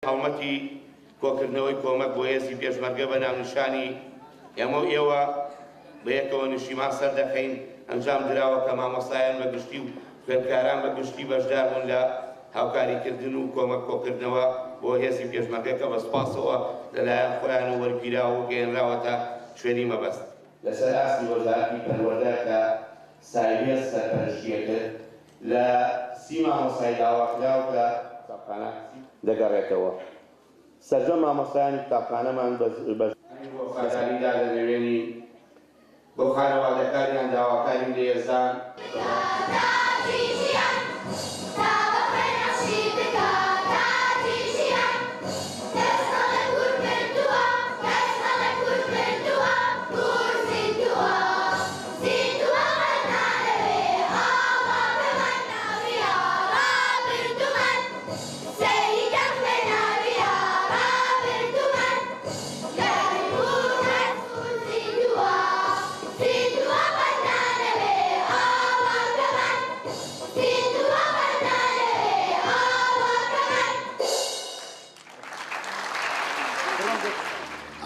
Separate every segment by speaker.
Speaker 1: هەڵمەتی کۆکردنەوەی کۆمەک بۆ هێزی پێشمەرگە بە ناونیشانی ئێوە بە یەکەوە نیشتیمان سەر دەکەین ئەنجام درراوە کە مامۆستایان بەگشتی و خوێندکاران بەگشتی بەشدار بوون لە هاوکاریکردن و کۆمەک کۆکردنەوە بۆ هێزی پێشمەرگە کە بە سوپاسەوە لەلایەن خۆیان و وەرگیراوە و گەیەنراوەتە شوێنی مەبەست لەسەر ئاستی وەزارەتی پەروەردە کە سایبێز سەرپەرشتیەکرد لە سی مامۆستای داواکراو کە قوتابخانە دەگەڕێتەوە. سەرجەم مامۆستایانی قوتابخانەمان بۆ خەزانیدا لە نێوێنی بۆ خانەوادەکاریان داواکاری لێزان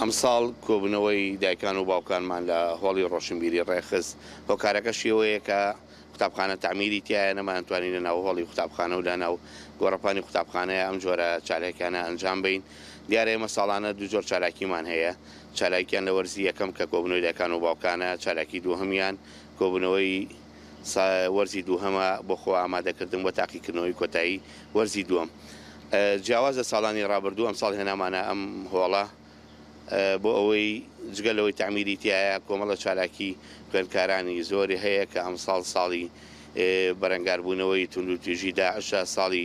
Speaker 1: ئەمساڵ کۆبوونەوەی دایکان و باوکانمان لە هۆڵی ڕۆشنبیری ڕێخست هۆکارەکە شێوەیە کە قوتابخانە تعمیری تایە نەمانتوانین لە ناو هۆڵی قوتابخانە و لە ناو گۆڕەپانی قوتابخانەیە ئەم جۆرە چالاکیانە ئەنجام بین. دیارە ئێمە ساڵانە دوو جۆر چالاکیمان هەیە، چالاکیان لە وەرزی یەکەم کە کۆبوونەوەی دایکان و باوکانە، چالاکی دووهەمیان کۆبوونەوەی وەرزی دووهەمە بۆ خۆ ئامادەکردن بۆ تاقیکردنەوەی کۆتایی وەرزی دووەم. جیاواز لە ساڵانی ڕابردوو ئەمساڵ هێنامانە ئەم هۆڵە بۆ ئەوەی جگەلەوەی تعمیری تایە کۆمەڵە چالاکی خوێندکارانی زۆری هەیە کە ئەمساڵ ساڵی بەرەنگاربوونەوەی توندوتیژی داعشە، ساڵی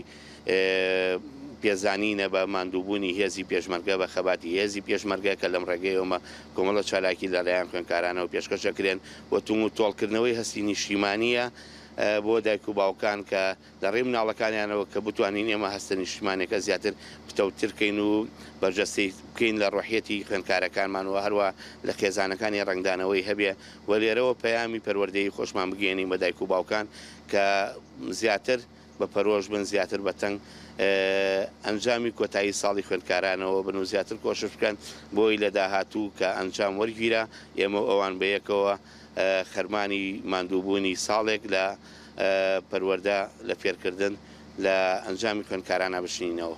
Speaker 1: پێزانینە بە ماندووبوونی هێزی پێشمەرگە بە خەباتی هێزی پێشمەرگە کە لەم ڕێگەیەوە کۆمەڵە چالاکی لەلایەن خوێندکارانەوە پێشکەشەکرێن و توم و تۆڵکردنەوەی هەستی نیشتیمانیە بۆ دایک و باوکان کە لە ڕێی مناڵەکانیانەوە کە بتوانین ئێمە هەستە نیشتیمانێکە زیاتر پتەوترکەین و بەرجەستەی بکەین لە ڕۆحیەتی خوێندکارەکانمان و هەروە لە خێزانەکانی ڕنگدانەوەی هەبێ و لێرەوە پەیامی پەروەردەی خۆشمان بگەێنین بە دایک و باوکان کە زیاتر بە پەرۆژ بن، زیاتر بەتەنگ ئەنجامی کۆتایی ساڵی خوێندکارانەوە بن و زیاتر کۆشش بکەن بۆی لە داهاتوو کە ئەنجام وەرگیرە ئێمە ئەوان بەیەکەوە خەرمانی ماندووبوونی ساڵێک لە پەروەردە لە فێرکردن لە ئەنجامی خوێندکارانە بشینەوە.